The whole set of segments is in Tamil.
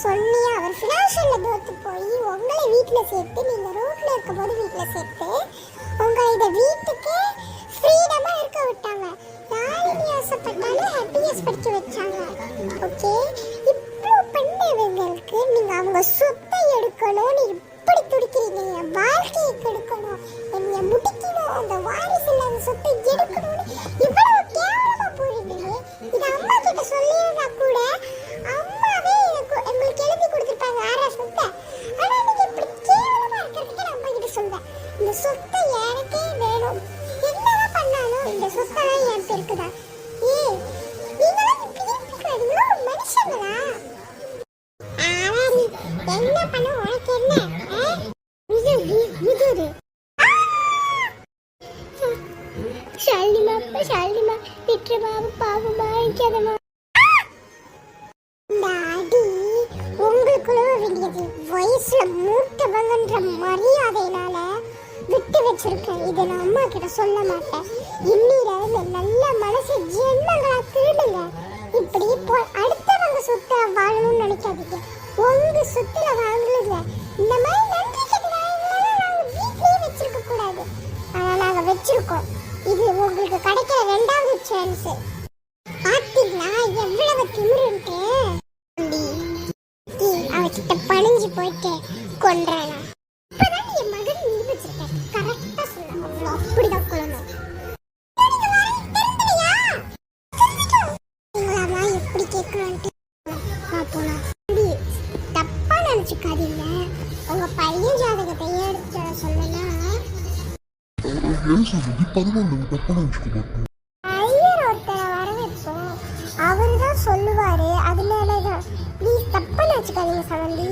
சொன்னியா அவர் ஃபினான்ஷியல்ல தோத்து போய் உங்களை வீட்டில் சேர்த்து நீங்கள் ரோட்டில் இருக்கும்போது வீட்டில் சேர்த்து உங்கள் இந்த வீட்டுக்கு ஃப்ரீடமாக இருக்க விட்டாங்க. யாருக்கு ஆசைப்பட்டாலும் ஹாப்பியஸ் படிக்க வச்சாங்க. ஓகே, இப்போ பண்ணவங்களுக்கு நீங்கள் அவங்க சொத்தை எடுக்கணும்னு இப்படி துடிக்கிறீங்க. என் வாழ்க்கையை கெடுக்கணும், என்னை முடிக்கணும், அந்த வாரிசு இல்லாத சொத்தை எடுக்கணும்னு இவ்வளவு கேவலமா போறீங்க. இது அம்மா கிட்ட சொல்லியிருந்தா கூட அம்மாவே எங்களுக்கு எழுதி கொடுத்துருப்பாங்க ஆறா சொத்தை. ஆனா நீங்க இப்படி கேவலமா இருக்கிறதுக்கு நான் அம்மா கிட்ட சொல்வேன், இந்த சொத்தை எனக்கே வேணும், என்னதான் பண்ணாலும் இந்த சொத்தை என் பேருக்கு தான். நீங்களாம் இப்படி இருக்கிறீங்களா மனுஷங்களா? என்ன பண்ண உனக்கு என்ன? ஷாலிமா விட்டு பாவமா இருக்கதமா. டாடி உங்களுக்குள்ள வேண்டியது வயசுல மூத்தவங்கன்ற மரியாதையினால விட்டு வச்சிருக்கேன். இதை நான் அம்மா கிட்ட சொல்ல மாட்டேன். இன்னிலிருந்து நல்ல மனசு ஜென்மங்களா திருடுங்க. இப்படி அடுத்தவங்க சொத்தை வாழணும்னு நினைக்காதீங்க. உங்க சொத்துல வாங்கலுங்க. இந்த மாதிரி நன்றி நாங்க வீட்லயே வச்சிருக்க கூடாது. ஆனா நாங்க வச்சிருக்கோம். இது உங்களுக்கு கிடைக்கிற 2வது சான்ஸ். பாத்தீங்களா எவ்வளவு திமிருன்ட்டு? அவகிட்ட பணிஞ்சு போயிட்டு கொன்றானா? இப்பதான் என் மகன் நிரூபிச்சிருக்கேன். கரெக்டா சொல்ல அவ்வளோ அப்படிதான் கொள்ளணும். எப்படி கேட்கலான்ட்டு போனா தப்பா நினைச்சுக்காதீங்க. உங்க பையன் ஜாதகத்தை எடுத்து சொல்லலாம். ஐயர் ஒருத்தரை வர வைப்போம், அவரு தான் சொல்லுவாரு. அதனாலதான் ப்ளீஸ் தப்பா நினைச்சுக்காதீங்க சமந்தி.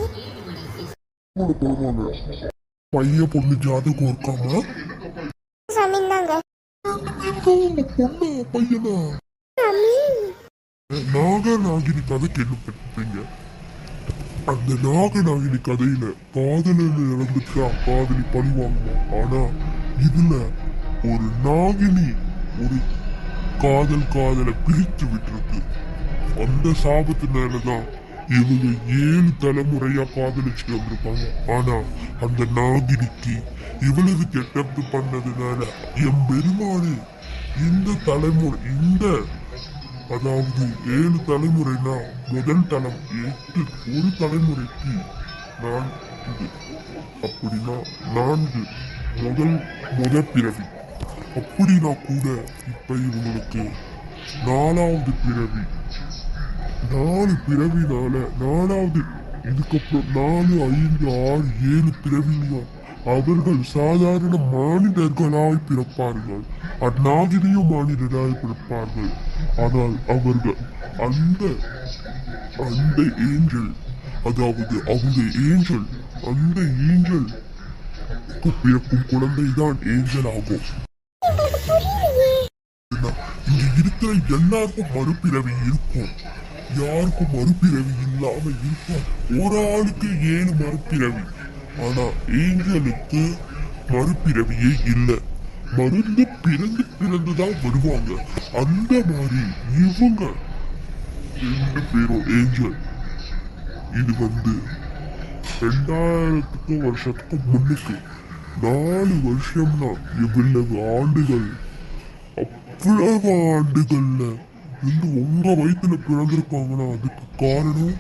பையன் பொண்ணு ஜாதகம் இருக்காமா? சமிந்தாங்க பொண்ணு பையனா? நாகநாகினி கதை கேள்விப்பட்டிருப்பீங்க. அந்த நாகநாகினி கதையில காதலன்னு இறந்துட்டா காதலி பழி வாங்குவோம். ஆனா இதுல ஒரு நாகினி ஒரு காதலை பிரித்து விட்டுருக்கு. அந்த சாபத்தினாலதான் இவங்க 7 தலைமுறையா காதலிச்சுட்டு வந்திருப்பாங்க. ஆனா அந்த நாகினிக்கு இவ்வளவு கெட்டப்பு பண்ணதுனால என் பெருமானு இந்த தலைமுறை அதாவது 7 தலைமுறைனா முதல் தலம் 8 ஒரு தலைமுறைக்கு 4 அப்படின்னா 4 முதல் பிறவி. அப்படின்னா கூட இப்ப இவங்களுக்கு 4வது பிறவி. 4 பிறவினால 4வது இதுக்கப்புறம் 4, 5, 6, 7 பிறவிலையும் அவர்கள் சாதாரண மானிடர்களாய் பிறப்பார்கள். அந்நாகினியும் மானிடராய் பிறப்பார்கள். ஆனால் அவர்கள் அந்த ஏஞ்சல், அதாவது அவங்க ஏஞ்சல், அந்த ஏஞ்சல் பிறக்கும் குழந்தைதான் ஏஞ்சல் ஆகும். இங்க இருக்கிற எல்லாருக்கும் மறுபிறவி இருக்கும். யாருக்கும் மறுபிறவி இல்லாம இருக்கும். ஒரு ஆளுக்கு 7 மறுபிறவி. ஆனா ஏஞ்சலுக்கு மறுபிறவியே இல்லை. மருந்து பிறந்துதான் வருவாங்க. அந்த மாதிரி இவங்க 2 பேரும் ஏஞ்சல். இது 2000 வருஷத்துக்கு முன்னுக்கு 4 வருஷம்னா எவ்வளவு ஆண்டுகள்? அவ்வளவு ஆண்டுகள்ல உங்க வயிற்றுல பிறந்திருக்காங்கன்னா அதுக்கு காரணம்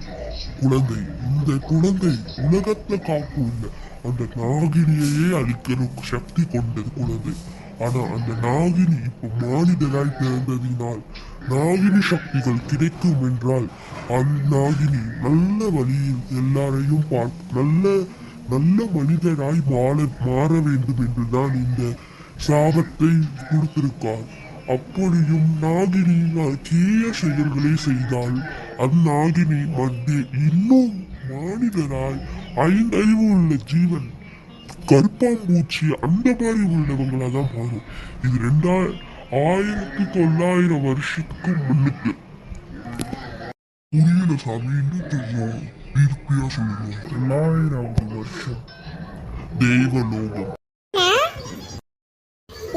குழந்தை. இந்த குழந்தை உலகத்துல காக்கும் இல்லை, அந்த நாகினியையே அழிக்கிற சக்தி கொண்டது குழந்தை. ஆனா அந்த நாகினி இப்ப மானிடராய் பிறந்ததினால் நாகினி சக்திகள் கிடைக்கும் என்றால் அந்த நாகினி நல்ல வழியில் எல்லாரையும் நல்ல மனிதராய் மாற வேண்டும் என்றுதான் இந்த சாபத்தை கொடுத்திருக்கார். அப்படியும் நாகினி தீய செயல்களை செய்தால் அந்நாகினி மத்திய இன்னும் மானிடராய் 5 அறிவு உள்ள ஜீவன் கருப்பாம்பூச்சி அந்த மாதிரி உள்ளவங்களா தான் மாறும். இது 1900 வருஷத்துக்கு முன்னுக்கு. புரியல சாமி, இன்னும் தெரியும் திருப்பியா சொல்லுங்க. 900வது வருஷம் தெய்வலோகம்.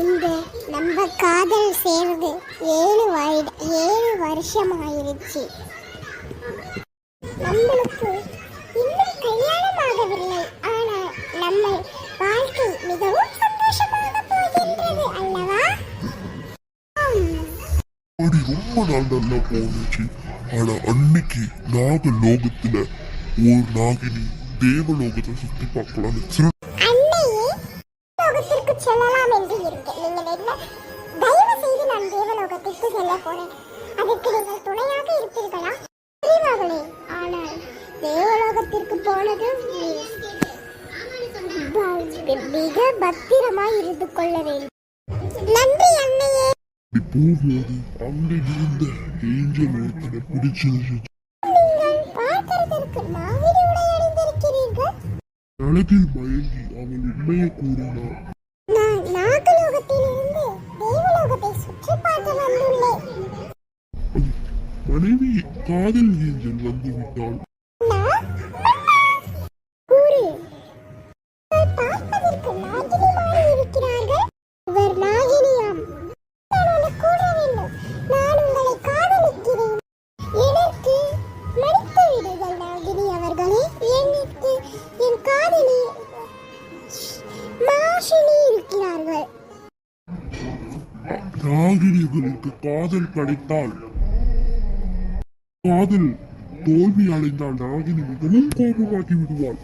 இந்த நம்ம காதல் சேர்ந்து 7 வருஷம் ஆயிருச்சு. நம்மளுக்கு இன்னும் கல்யாணம் ஆகவில்லை. ஆனால் நம்ம வாழ்க்கை மிகவும் சந்தோஷமாக போகின்றது அல்லவா? அப்படி ரொம்ப நாள் நல்லா போனுச்சு. ஆனா அன்னைக்கு நாகலோகத்துல ஒரு நாகினி தேவலோகத்தை சுத்தி பார்க்கலான்னு அன்னையே லோகத்திற்கு செல்லலாம் என்று இருக்கேன். நீங்கள் என்ன தயவு செய்து நான் தேவலோகத்திற்கு செல்ல போறேன். அதற்கு நீங்கள் துணையாக இருப்பீர்களா? புரிவார்களே. ஆனால் தேவலோகத்திற்கு போனது மிக பத்திரமாய் இருந்து கொள்ள வேண்டும். நன்றி அன்னையே. போகும்போது அங்க இருந்த ஏஞ்சல் ஒருத்தனை பிடிச்சிருச்சு. நீங்கள் பார்க்கிறதற்கு நாகினி உடை அணிந்திருக்கிறீர்கள். அழகில் மயங்கி அவள் உண்மையை கூறினார். நான் நாகலோகத்திலிருந்து தேவலோகத்தை சுற்றி பார்க்க வந்துள்ளேன். மனைவி காதல் ஏஞ்சல் வந்து விட்டாள். கூறு. பார்ப்பதற்கு நாகினி மாதிரி இருக்கிறார்கள். இவர் நாகினியாம். நான் உன்னை கூற வேண்டும். நான் உங்களை காதலிக்கிறேன். எனக்கு மன்னித்து விடுங்கள் நாகினி அவர்களே. எனக்கு என் காதலி மாஷினி இருக்கிறார்கள். நாகினிகளுக்கு காதல் கிடைத்தால் காதல் தோல்வி அடைந்தால் நாகினி மிகவும் கோபமாக்கி விடுவாள்.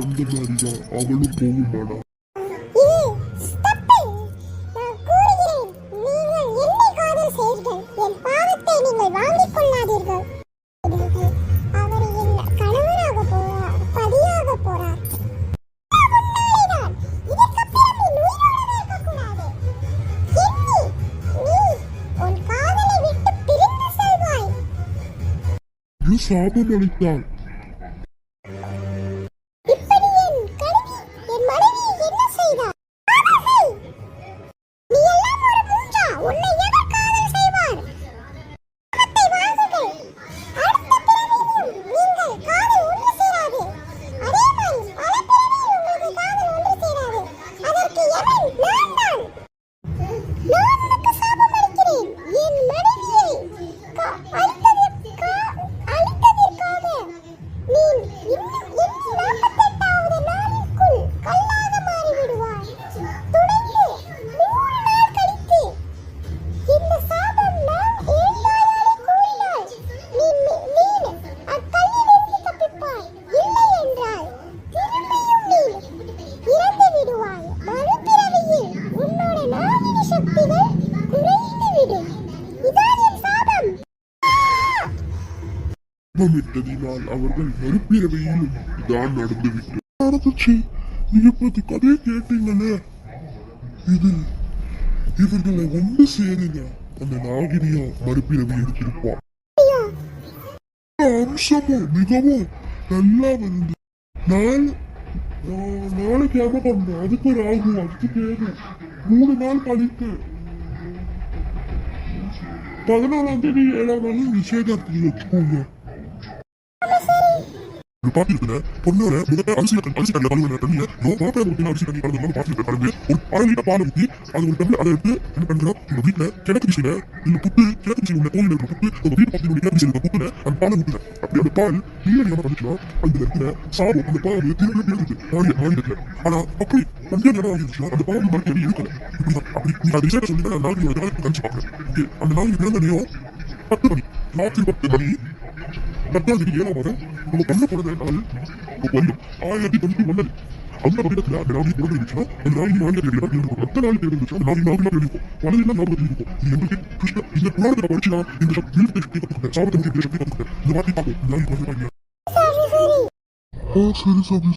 அந்த மாதிரிதான் அவளும் போகுமாடா. இது தப்பு. நான் கூறுகிறேன், நீங்கள் என்னை காதல் செய்தீர்கள். என் பாவத்தை நீங்கள் வாங்கிக் கொள்ளாதீர்கள். அவர் என் கணவராக போறார், பதியாக போறார். முன்னாடிதான் இதற்கப்புறம் நீ உயிரோடு இருக்கக்கூடாது. எண்ணி நீ உன் காதலை விட்டு பிரிந்து செல்வாய். இது சாபம் அளித்தாள். இப்படி என் கணவி என் மனைவி என்ன செய்தார்? காதல் செய். நீ எல்லாம் ஒரு மூஞ்சா. உன்னை எவர் காதல் செய்வார்? பாவத்தை வாங்குங்கள். அடுத்த பிறவியிலும் நீங்கள் காதல் ஒன்று சேராது. அதே மாதிரி பல பிறவியில் உங்களுக்கு காதல் ஒன்று சேராது. அதற்கு எவன்? நான் தான். நான் உனக்கு சாபம் அளிக்கிறேன். என் மனைவியை அழித்ததற்காக நீ இன்னும் 48வது நாளுக்குள் கல்லாக மாறிவிடுவாய். துடைத்து 100 நாள் கழித்து இந்த சாபம் நான் என் வாயாலே கூறினால் நீ அக்கல்லிலிருந்து தப்பிப்பாய். இல்லை என்றால் திரும்பியும் நீ இறந்து விடுவாய். மறுபிறவியில் உன்னோட நாகினி சக்திகள் குறைந்து விடும். இதான் என் சாபம். சாபமிட்டதினால் அவர்கள் மறுபிறவையிலும் தான் நடந்துவிட்டது. நடந்துச்சு. நீங்க பத்தி கதையை கேட்டீங்களே. இது இவர்களை ஒன்று சேருங்க. அந்த நாகினியா மறுபிறவி எடுத்திருப்பான். ஐயா, அம்சமும் மிகவும் நல்லா வந்து நாளைக்கு என்ன பண்ண அதுக்கு ராகு அதுக்கு கேது 3 நாள் கழித்து 14ஆம் தேதி 7ஆம் நாள் நிச்சயதார்த்தத்தில் வச்சுக்கோங்க. பாத்திருக்கிற பொண்ணோட முதல்ல அரிசி கல்ல கழுவுன தண்ணியை மாப்பிள்ளை ஊற்றின அரிசி தண்ணி கலந்து பாத்திருக்க கலந்து ஒரு 1/2 லிட்டர் பால் ஊற்றி அது ஒரு டம்ளர் அதை எடுத்து என்ன பண்றோம், உங்க வீட்டுல கிழக்கு திசையில இந்த புட்டு கிழக்கு திசையில் உள்ள கோயில் இருக்கிற புட்டு உங்க வீட்டு பக்கத்தில் கிழக்கு திசையில் இருக்கிற புட்டுல அந்த பாலை ஊற்றுற. அப்படி அந்த பால் நீளம் வந்துச்சுன்னா அதுல இருக்கிற சாபம் அந்த பால் திரும்ப இருக்குது மாநிலத்துல. ஆனா அப்படி கொஞ்சம் நேரம் ஆகிடுச்சுன்னா அந்த பால் மறுபடியும் இருக்கல. இப்படிதான் அப்படி நீங்க அது விஷயத்த சொல்லி நான் நாளைக்கு கணிச்சு பாக்குறேன். அந்த நாளைக்கு பிறந்த நேரம் 10 மணி ராத்திரி 10 மணி 10ஆம் தேதி 7ஆம் மாதம் நம்ம பண்ண போறது நாள் வருடம் 1999. அந்த வருடத்துல அந்த நாளைக்கு பிறந்து இருந்துச்சுன்னா அந்த நாளைக்கு நான்கு இருக்கும். எத்தனை நாள் பிறந்துச்சு அந்த நாளைக்கு இருக்கும். வலதெல்லாம் ஞாபகத்தில் இருக்கும். இது எங்களுக்கு கிருஷ்ண இந்த புராணத்தை படிச்சுனா இந்த சக்தி கற்றுக்கிட்டேன். சாபத்தை முடிய சக்தி கற்றுக்கிட்டேன். இந்த வார்த்தை பார்ப்போம். இந்த நாளைக்கு வந்து சரி சரி. சரி சாமி.